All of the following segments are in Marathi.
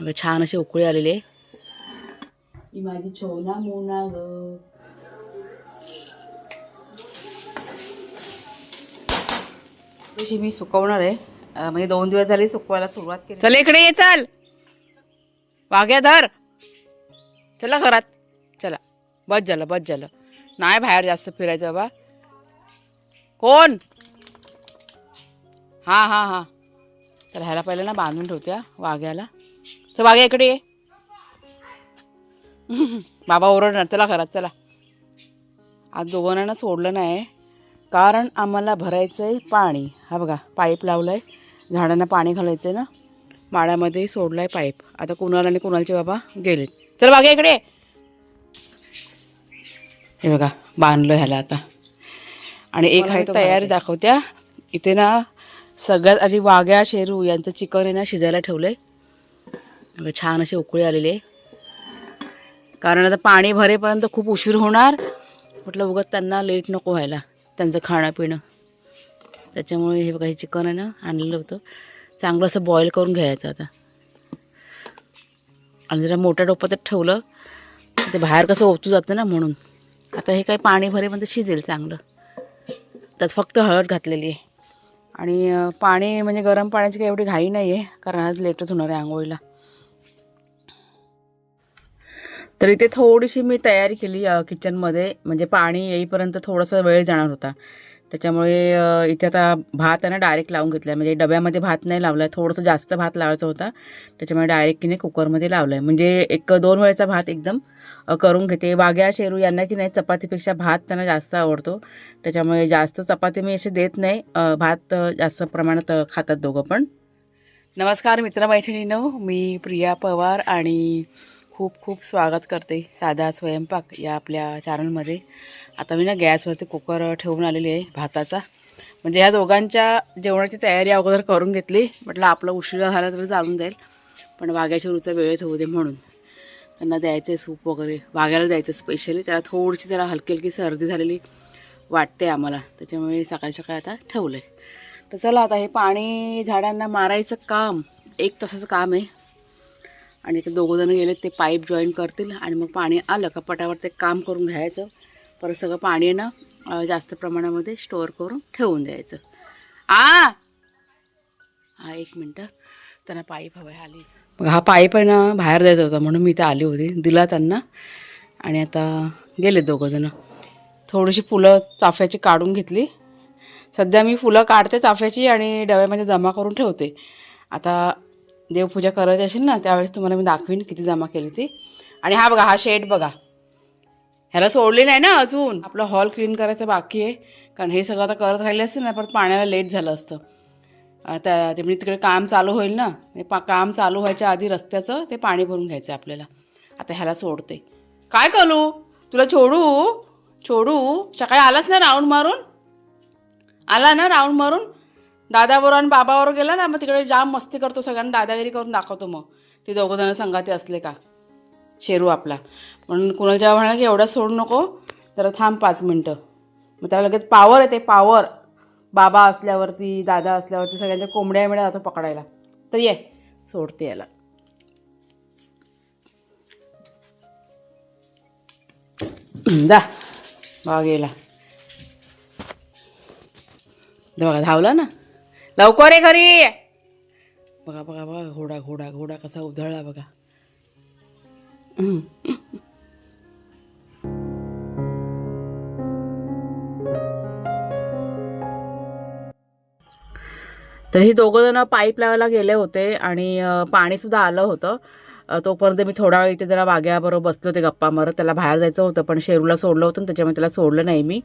छान अशी उकळी आलेली आहे। ही माझी छोना मोना ग। तशी मी सुकवणार आहे, म्हणजे 2 दिवस झाले सुकवायला सुरुवात केली। चल इकडे ये, चल वाग्या धर, चला घरात चला। बस झालं नाही बाहेर जास्त फिरायचं बाबा। कोण? हां हां हां, तर ह्याला पहिलं ना बांधून ठेवत्या वाघ्याला। चल वाघ्या इकडे ये। बाबा ओरडणार, चला घरात चला। आज दोघांना ना सोडलं नाही, कारण आम्हाला भरायचं आहे पाणी। हा बघा पाईप लावला आहे, झाडांना पाणी घालायचं आहे ना, माळ्यामध्ये सोडला आहे पाईप। आता कुणाल आणि कुणालचे बाबा गेलेत। चल वाघ्या इकडे। हे बघा बांधलं ह्याला आता। आणि एक आहे तयारी दाखवत्या इथे ना। सगळ्यात आधी वाघ्या शेरू यांचं चिकन आहे ना शिजायला ठेवलं आहे। छान अशी उकळी आलेली आहे, कारण आता पाणी भरेपर्यंत खूप उशीर होणार। म्हटलं उगाच त्यांना लेट नको व्हायला त्यांचं खाणं पिणं, त्याच्यामुळे हे बघा हे चिकन आहे ना आणलेलं होतं, चांगलं असं बॉईल करून घ्यायचं आता। आणि जरा मोठ्या टोपात ठेवलं ते बाहेर कसं ओतू जातं ना, म्हणून आता हे काही पाणी भरेपर्यंत शिजेल चांगलं। त्यात फक्त हळद घातलेली आहे, आणि पाणी म्हणजे गरम पाण्याची काही एवढी घाई नाही आहे, कारण आज लेटच होणार आहे आंघोळीला। तर इथे थोडीशी मी तयारी केली किचनमध्ये, म्हणजे पाणी येईपर्यंत थोडासा वेळ जाणार होता, त्याच्यामुळे इथे आता भात आहे ना डायरेक्ट लावून घेतला आहे। म्हणजे डब्यामध्ये भात नाही लावला आहे, थोडंसं जास्त भात लावायचा होता, त्याच्यामुळे डायरेक्ट की नाही कुकरमध्ये लावलं आहे। म्हणजे 1-2 वेळेचा भात एकदम करून घेते। वाघ्या शेरू यांना की नाही चपातीपेक्षा भात त्यांना जास्त आवडतो, त्याच्यामुळे जास्त चपाती मी असे देत नाही, भात जास्त प्रमाणात खातात दोघं पण। नमस्कार मित्रमैत्रिणींनो, मी प्रिया पवार आणि खूप खूप स्वागत करते साधा स्वयंपाक या आपल्या चॅनलमध्ये। आता मी ना गॅसवरती कुकर ठेवून आलेली आहे भाताचा, म्हणजे ह्या दोघांच्या जेवणाची तयारी अगोदर करून घेतली। म्हटलं आपलं उशिरा झाला तरी चालून जाईल, पण वाघ्याच्या रुचा वेळेत होऊ दे म्हणून त्यांना द्यायचं आहे सूप वगैरे। वाघ्याला द्यायचं स्पेशली, त्याला थोडीशी जरा हलकी हलकी सर्दी झालेली वाटते आम्हाला, त्याच्यामुळे सकाळी सकाळी आता ठेवलं आहे। तर चला आता हे पाणी झाडांना मारायचं काम 1 तासाचं काम आहे, आणि ते दोघंजणं गेलेत, ते पाईप जॉईन करतील आणि मग पाणी आलं का पटावर ते काम करून घ्यायचं। परत सगळं पाणी आहे ना जास्त प्रमाणामध्ये स्टोअर करून ठेवून द्यायचं। हा 1 मिनटं, त्यांना पाईप हवा आहे आली। मग हा पाईप आहे ना बाहेर द्यायचा होता, म्हणून मी इथे आली होती, दिला त्यांना, आणि आता गेले दोघंजणं। थोडीशी फुलं चाफ्याची काढून घेतली। सध्या मी फुलं काढते चाफ्याची आणि डब्यामध्ये जमा करून ठेवते। आता देवपूजा करायची असेल ना त्यावेळेस तुम्हाला मी दाखवीन किती जमा केली ती। आणि हा बघा हा शेड बघा, ह्याला सोडली नाही ना अजून, आपलं हॉल क्लीन करायचं बाकी आहे, कारण हे सगळं आता करत राहिले असते ना परत पाण्याला लेट झालं असतं। आता ते म्हणजे तिकडे काम चालू होईल ना, काम चालू व्हायच्या आधी रस्त्याचं ते पाणी भरून घ्यायचं आपल्याला। आता ह्याला सोडते। काय करू तुला, छोडू सकाळी आलाच ना राऊंड मारून, आला ना राऊंड मारून, दादाबरोबर आणि बाबाबरोबर गेला ना, मग तिकडे जाम मस्ती करतो, सगळ्यांना दादागिरी करून दाखवतो। मग ते दोघंजणं संगाते असले का, शेरू आपला। म्हणून कुणाला जेव्हा म्हणाला की एवढा सोडू नको, जरा थांब 5 मिनटं, मग त्याला लगेच पावर येते, पावर। बाबा असल्यावरती दादा असल्यावरती सगळ्यांच्या कोंबड्या मिळा जातो पकडायला। तर ये सोडते याला। जा बघा गेला, बघा धावला ना, लवकर आहे घरी। बघा बघा बघा घोडा घोडा घोडा कसा उधळला बघा। तर हे दोघंजणं पाईप लावायला गेले होते, आणि पाणीसुद्धा आलं होतं। तोपर्यंत मी थोडा वेळ इथे जरा वाघ्याबरोबर बसले होते गप्पा मारत। त्याला बाहेर जायचं होतं, पण शेरूला सोडलं होतं, त्याच्यामुळे त्याला सोडलं नाही मी।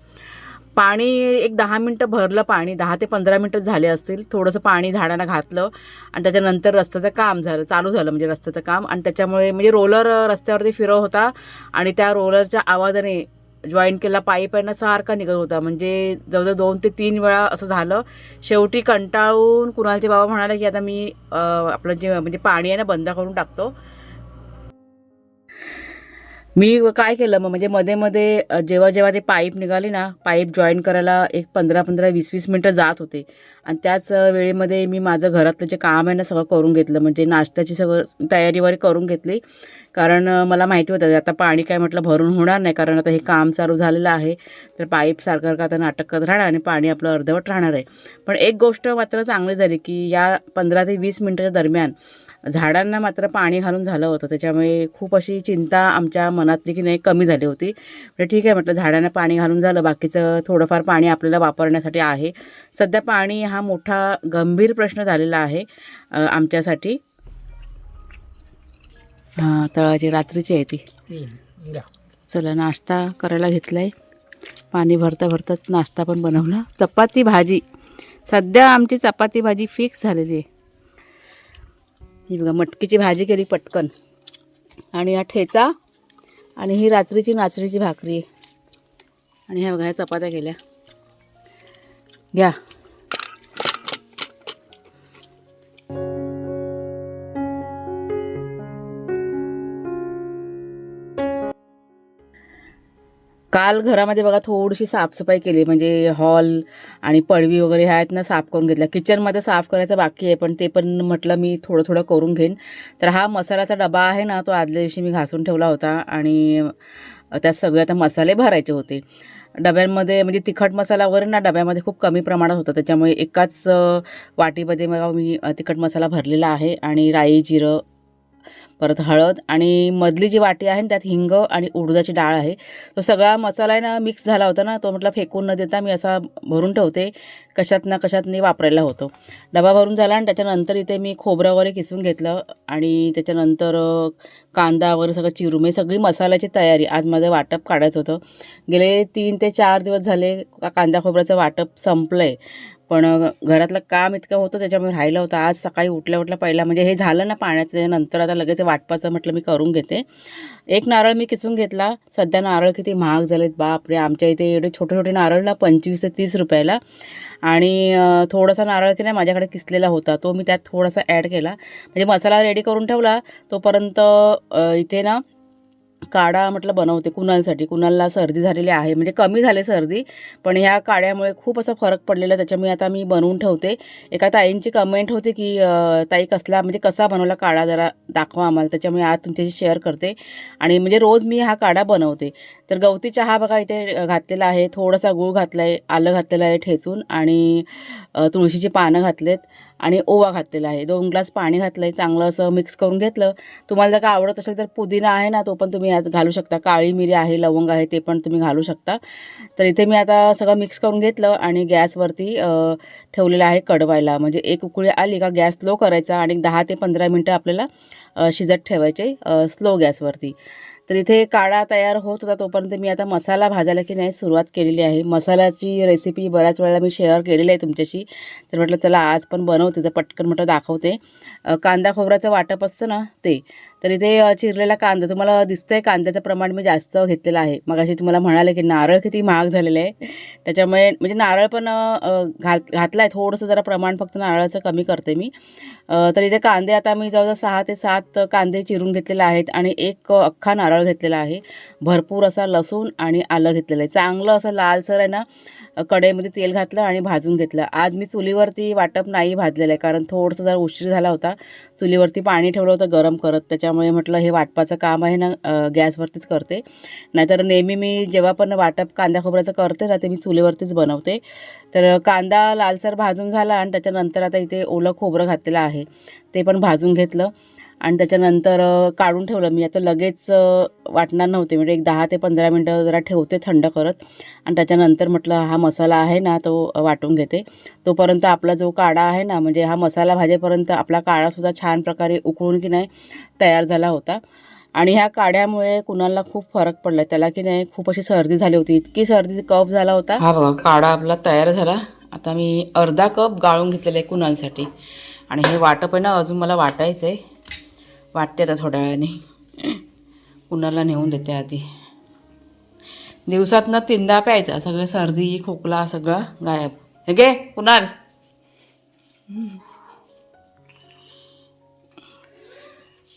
पाणी एक 10 मिनटं भरलं, पाणी 10 ते 15 मिनटं झाले असतील। थोडंसं पाणी झाडांना घातलं, आणि त्याच्यानंतर रस्त्याचं काम चालू झालं, म्हणजे रस्त्याचं काम। आणि त्याच्यामुळे म्हणजे रोलर रस्त्यावरती फिरव होता, आणि त्या रोलरच्या आवाजाने जॉईन केला पाईप आहे ना सारखा निघत होता, म्हणजे जवळजवळ 2 ते 3 वेळा असं झालं। शेवटी कंटाळून कुणालचे बाबा म्हणाले की आता मी आपलं जे म्हणजे पाणी आहे ना बंद करून टाकतो। मी काय केलं मग म्हणजे मध्ये मध्ये जेव्हा जेव्हा ते पाईप निघाली ना, पाईप जॉईन करायला एक 15-15 20-20 मिनटं जात होते आणि त्याच वेळेमध्ये मी माझं घरातलं जे काम आहे ना सगळं करून घेतलं. म्हणजे नाश्त्याची सगळं तयारी वगैरे करून घेतली. कारण मला माहिती होतं आता पाणी काय म्हटलं भरून होणार नाही, कारण आता हे काम चालू झालेलं आहे. तर पाईप सारखं आता नाटक करत राहणार आणि पाणी आपलं अर्धवट राहणार आहे. पण एक गोष्ट मात्र चांगली झाली की या 15 ते 20 मिनटाच्या दरम्यान झाडांना मात्र पाणी घालून झालं होतं. त्याच्यामुळे खूप अशी चिंता आमच्या मनातली की नाही कमी झाली होती. म्हणजे ठीक आहे म्हटलं, झाडांना पाणी घालून झालं, बाकीचं थोडंफार पाणी आपल्याला वापरण्यासाठी आहे. सध्या पाणी हा मोठा गंभीर प्रश्न झालेला आहे आमच्यासाठी. हां, तळाची रात्रीची आहे ती. चला नाश्ता करायला घेतला आहे. पाणी भरता भरताच नाश्ता पण बनवला. चपाती भाजी, सध्या आमची चपाती भाजी फिक्स झालेली आहे. ही बघा मटकीची भाजी केली पटकन, आणि हा ठेचा, आणि ही रात्रीची नाचणीची भाकरी आहे, आणि ह्या बघा ह्या चपात्या केल्या. घ्या. काल घरामध्ये बघा थोडीशी साफसफाई केली, म्हणजे हॉल आणि पडवी वगैरे ह्या आहेत ना साफ करून घेतल्या. किचनमध्ये साफ करायचं बाकी आहे, पण ते पण म्हटलं मी थोडं थोडं करून घेईन. तर हा मसाल्याचा डबा आहे ना, तो आदल्या दिवशी मी घासून ठेवला होता, आणि त्यात सगळे आता मसाले भरायचे होते डब्यांमध्ये. म्हणजे तिखट मसाला वगैरे ना डब्यामध्ये खूप कमी प्रमाणात होता, त्याच्यामुळे एकाच वाटीमध्ये मग मी तिखट मसाला भरलेला आहे, आणि राई, जिरं, परत हळद, आणि मधली जी वाटी आहे ना त्यात हिंग आणि उडदाची डाळ आहे. तो सगळा मसाला आहे ना मिक्स झाला होता ना, तो म्हटलं फेकून न देता मी असा भरून ठेवते, कशात ना कशात नाही वापरायला होतो. डबा भरून झाला, आणि त्याच्यानंतर इथे मी खोबरं वगैरे किसून घेतलं, आणि त्याच्यानंतर कांदा वगैरे सगळं चिरून, म्हणजे सगळी मसाल्याची तयारी. आज माझं वाटप काढायचं होतं. गेले 3 ते 4 दिवस झाले कांदा खोबऱ्याचं वाटप संपलं आहे, पण घरातलं काम इतकं होतं त्याच्यामुळे राहिलं होतं. आज सकाळी उठल्या उठल्या पहिला म्हणजे हे झालं ना पाण्याचं, नंतर आता लगेच वाटपाचं म्हटलं मी करून घेते. एक नारळ मी किसून घेतला. सध्या नारळ किती महाग झालेत बापरे! आमच्या इथे एवढे छोटे छोटे नारळ ना 25 ते 30 रुपयाला, आणि थोडासा नारळ की नाही माझ्याकडे किसलेला होता, तो मी त्यात थोडासा ॲड केला. म्हणजे मसाला रेडी करून ठेवला तोपर्यंत इथे ना काढा म्हटलं बनवते कुणालसाठी. कुणालला सर्दी झालेली आहे, म्हणजे कमी झाले सर्दी, पण ह्या काढ्यामुळे खूप असा फरक पडलेला, त्याच्यामुळे आता मी बनवून ठेवते. एका ताईंची कमेंट होती की ताई कसला म्हणजे कसा बनवला काढा, जरा दाखवा आम्हाला. त्याच्यामुळे आज तुमच्याशी शेअर करते, आणि म्हणजे रोज मी हा काढा बनवते. तर गवती चहा बघा इथे घातलेला आहे, थोडासा गूळ घातला आहे, आलं घातलेलं आहे ठेचून, आणि तुळशीची पानं घातलेत, आणि ओवा घातलेला आहे. 2 ग्लास पाणी घातलं आहे, चांगलं असं मिक्स करून घेतलं. तुम्हाला जर का आवडत असेल तर पुदिना आहे ना, तो पण तुम्ही यात घालू शकता. काळी मिरी आहे, लवंग आहे, ते पण तुम्ही घालू शकता. तर इथे मी आता सगळं मिक्स करून घेतलं, आणि गॅसवरती ठेवलेलं आहे कडवायला. म्हणजे एक उकळी आली का गॅस स्लो करायचा, आणि 10 ते 15 मिनटं आपल्याला शिजत ठेवायचे स्लो गॅसवरती. तर इथे काढा तयार होत होता तोपर्यंत मी आता मसाला भाजायला की नाही सुरुवात केलेली आहे. मसाल्याची रेसिपी बऱ्याच वेळेला मी शेअर केलेली आहे तुमच्याशी, तर म्हटलं चला आज पण बनवते, तर पटकन म्हटलं दाखवते. कांदा खोबऱ्याचं वाटप असतं ना ते. तर इथे चिरलेला कांदा तुम्हाला दिसतंय, कांद्याचं प्रमाण मी जास्त घेतलेलं आहे. मग अशी तुम्हाला म्हणाले की नारळ किती महाग झालेलं आहे, त्याच्यामुळे म्हणजे नारळ पण घातला आहे थोडंसं, जरा प्रमाण फक्त नारळाचं कमी करते मी. तर इथे कांदे आता मी जवळजवळ 6 ते 7 कांदे चिरून घेतलेले आहेत, आणि एक अख्खा नारळ घेतलेला आहे. भरपूर असा लसूण आणि आलं घेतलेलं आहे. चांगलं असं लालसर आहे ना कढईमध्ये तेल घातलं आणि भाजून घेतलं. आज मी चुलीवरती वाटप नाही भाजलेलं आहे, कारण थोडंसं जरा उशीर झाला होता. चुलीवरती पाणी ठेवलं होतं गरम करत, त्याच्यामुळे म्हटलं हे वाटपाचं काम आहे ना गॅसवरतीच करते. नाहीतर नेहमी मी जेव्हा पण वाटप कांदा खोबऱ्याचं करते ना ते मी चुलीवरतीच बनवते. तर कांदा लालसर भाजून झाला, आणि त्याच्यानंतर आता इथे ओलं खोबरं घातलेलं आहे, ते पण भाजून घेतलं, आणि त्याच्यानंतर काढून ठेवलं. मी आता लगेच वाटणार नव्हते, म्हणजे एक 10 ते 15 मिनटं जरा ठेवते थंड करत, आणि त्याच्यानंतर म्हटलं हा मसाला आहे ना तो वाटून घेते. तोपर्यंत आपला जो काढा आहे ना, म्हणजे हा मसाला भाजेपर्यंत आपला काढासुद्धा छान प्रकारे उकळून की नाही तयार झाला होता. आणि ह्या काढ्यामुळे कुणाला खूप फरक पडला. त्याला की नाही खूप अशी सर्दी झाली होती, इतकी सर्दी कफ झाला होता. हा बघा काढा आपला तयार झाला. आता मी अर्धा कप गाळून घेतलेला आहे कुणालसाठी, आणि हे वाटप आहे ना अजून मला वाटायचं आहे. वाटते आता थोड्या वेळाने, कुणाला नेऊन देते आधी. दिवसातनं 3दा प्यायचा, सगळं सर्दी खोकला सगळं गायब. हे घे कुणाल,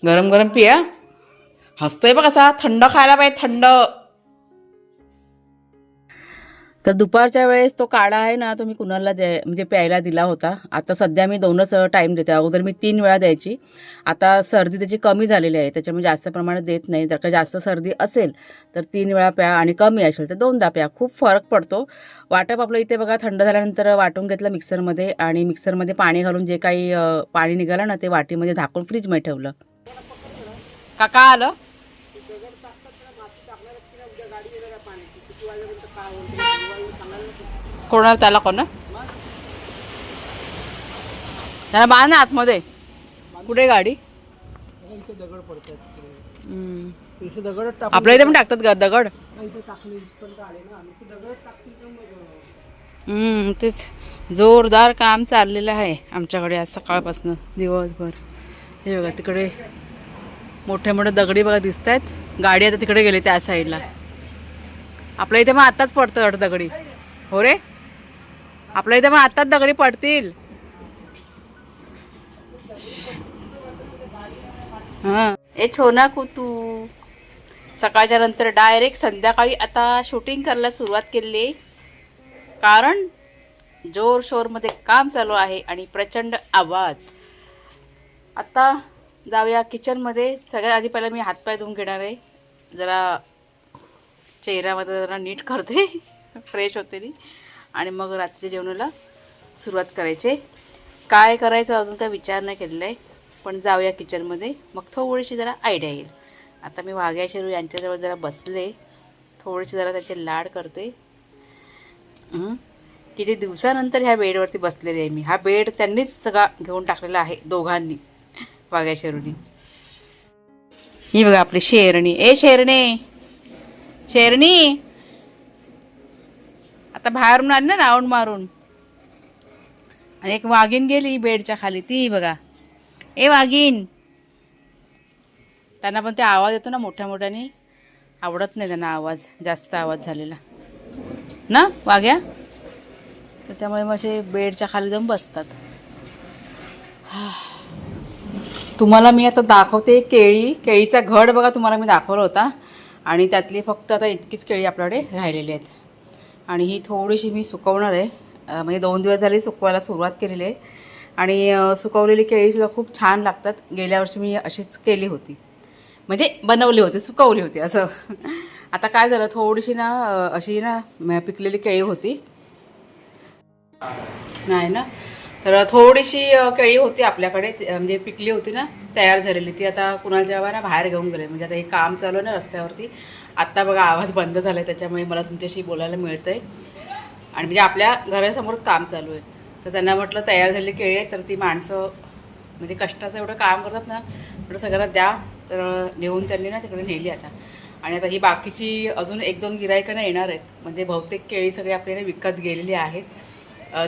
गरम गरम पिया. हसतोय बघ कसा, थंड खायला पाहिजे, थंड. तर दुपारच्या वेळेस तो काढा आहे ना, तो मी कुणाला म्हणजे प्यायला दिला होता. आता सध्या मी 2च टाईम देते. अगोदर मी 3 वेळा द्यायची. आता सर्दी त्याची कमी झालेली आहे, त्याच्यामुळे जास्त प्रमाणात देत नाही. जर का जास्त सर्दी असेल तर 3 वेळा प्या आणि कमी असेल तर 2दा प्या. खूप फरक पडतो. वाटप आपलं इथे बघा थंड झाल्यानंतर वाटून घेतलं मिक्सरमध्ये आणि मिक्सरमध्ये पाणी घालून जे काही पाणी निघालं ना ते वाटीमध्ये झाकून फ्रीजमध्ये ठेवलं. काका आलं कोणाला, त्याला कोण त्याला बांध ना आतमध्ये. कुठे गाडी? आपल्या इथे पण टाकतात का दगड? तेच जोरदार काम चाललेलं आहे आमच्याकडे आज सकाळपासून दिवसभर. हे बघा तिकडे मोठे मोठे दगडी बघा दिसत आहेत. गाडी आता तिकडे गेले त्या साईडला. आपल्या इथे मग आताच पडतं दगडी. हो रे, आपल्या इथे मग आताच दगडी पडतील. हां ए छोना कुतू. सकाळच्या नंतर डायरेक्ट संध्याकाळी आता शूटिंग करायला सुरुवात केली आहे. कारण जोर शोरमध्ये काम चालू आहे आणि प्रचंड आवाज. आता जाऊया किचनमध्ये. सगळ्यात आधी पहिला मी हातपाय धुवून घेणार आहे. जरा चेहऱ्यामध्ये जरा नीट करते, फ्रेश होते नी, आणि मग रात्रीच्या जेवणाला सुरुवात करायची. काय करायचं अजून काय विचार नाही केलेला आहे, पण जाऊया किचनमध्ये, मग थोडीशी जरा आयडिया येईल. आता मी वाघ्या शेरू यांच्याजवळ जरा बसले, थोडीशी जरा त्याचे लाड करते. किती दिवसानंतर ह्या बेडवरती बसलेली आहे मी. हा बेड त्यांनीच सगळा घेऊन टाकलेला आहे, दोघांनी, वाघ्या शेरूनी. ही बघा आपली शेरणी. ए शेरणे, शेरणी आता बाहेरून आली ना राऊंड मारून. आणि एक वाघीण गेली बेडच्या खाली, ती बघा. ए वाघीण. त्यांना पण ते आवाज येतो ना मोठ्या मोठ्याने, आवडत नाही त्यांना आवाज, जास्त आवाज झालेला ना वाघ्या, त्याच्यामुळे मग असे बेडच्या खाली जाऊन बसतात. तुम्हाला मी आता दाखवते केळीचा घड बघा, तुम्हाला मी दाखवला होता. आणि त्यातली फक्त आता इतकीच केळी आपल्याकडे राहिलेली आहेत. आणि ही थोडीशी मी सुकवणार आहे. म्हणजे 2 दिवस झाले सुकवायला सुरुवात केलेली आहे. आणि सुकवलेली केळीसुद्धा खूप छान लागतात. गेल्या वर्षी मी अशीच केली होती, म्हणजे बनवली होती, सुकवली होती असं. आता काय झालं, थोडीशी ना अशी ना पिकलेली केळी होती नाही ना, तर थोडीशी केळी होती आपल्याकडे, म्हणजे पिकली होती ना, तयार झालेली. ती आता कुणाच्या ना बाहेर घेऊन गेले. म्हणजे आता हे काम चालू आहे ना रस्त्यावरती. आत्ता बघा आवाज बंद झाला आहे, त्याच्यामुळे मला तुमच्याशी बोलायला मिळतं आहे. आणि म्हणजे आपल्या घरासमोरच काम चालू आहे. तर त्यांना म्हटलं तयार झालेली केळी आहे, तर ती माणसं म्हणजे कष्टाचं एवढं काम करतात ना, थोडं सगळ्यांना द्या. तर नेऊन त्यांनी ना तिकडे नेली आता. आणि आता ही बाकीची अजून 1-2 गिरायकांना येणार आहेत. म्हणजे बहुतेक केळी सगळी आपल्याला विकत गेलेली आहेत.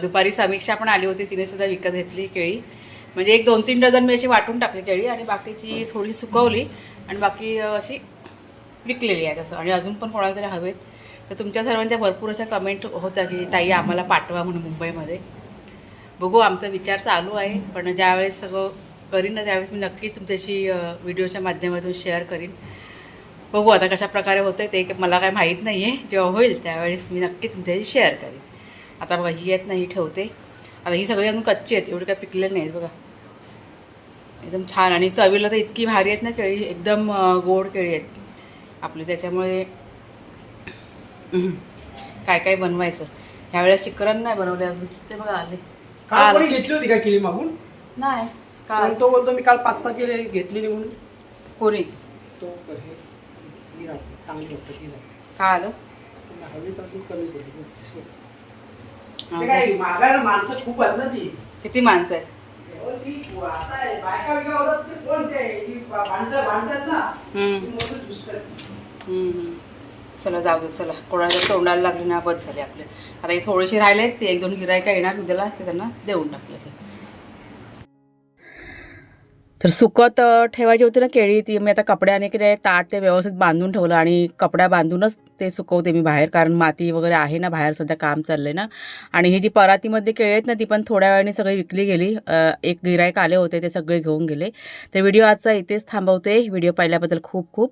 दुपारी समीक्षा पण आली होती, तिनेसुद्धा विकत घेतली केळी. म्हणजे 1-2-3 डझन मी अशी वाटून टाकली केळी, आणि बाकीची थोडी सुकवली आणि बाकी अशी विकलेली आहे तसं. आणि अजून पण कोणाला तरी हवेत. तर तुमच्या सर्वांच्या भरपूर अशा कमेंट होत्या की ताई आम्हाला पाठवा म्हणून मुंबईमध्ये. बघू, आमचा विचार चालू आहे. पण ज्यावेळेस सगळं करीन ना त्यावेळेस मी नक्कीच तुमच्याशी व्हिडिओच्या माध्यमातून शेअर करीन. बघू आता कशा प्रकारे होतं ते मला काय माहीत नाही आहे. जेव्हा होईल त्यावेळेस मी नक्की तुमच्याशी शेअर करीन. आता बघा ही आहेत ना, ही ठेवते. आता ही सगळी अजून कच्ची आहेत, एवढी काय पिकलेली नाहीत बघा. एकदम छान आणि चवीला तर इतकी भारी आहेत ना केळी, एकदम गोड केळी आहेत आपली. त्याच्यामुळे काय काय बनवायचं. ह्यावेळेस चिकन नाही बनवले अजून. ते बघा आले. काल कोणी घेतली होती का केळी मागून? नाही, काल तो बोलतो मी काल 5-6 केळी घेतलेली म्हणून. कोणी तो चांगली होती काय आलं. हवी तर अजून कमी पडली. ते काय मागायला माणसं खूप आहेत ना. ती किती माणसं आहेत. बायका बिका होतात ते कोण ते भांडतात ना. चला जाऊ दे, चला कोणाला तोंडाला लागली ना बस झाले आपले. आता हे थोडेसे राहिले आहेत, ते 1-2 गिरायका येणार उद्याला, ते त्यांना देऊन टाकलं. तर सुकत ठेवायची होती ना केळी, ती मी आता कपड्याने केले ताट ते व्यवस्थित बांधून ठेवलं. आणि कपड्या बांधूनच ते सुकवते मी बाहेर, कारण माती वगैरे आहे ना बाहेर, सध्या काम चाललंय ना. आणि ही जी परातीमध्ये केळी आहेत ना, ती पण थोड्या वेळाने सगळी विकली गेली. एक गिरायक आले होते, ते सगळे घेऊन गेले. तर व्हिडिओ आजचा इथेच थांबवते. व्हिडिओ पाहिल्याबद्दल खूप खूप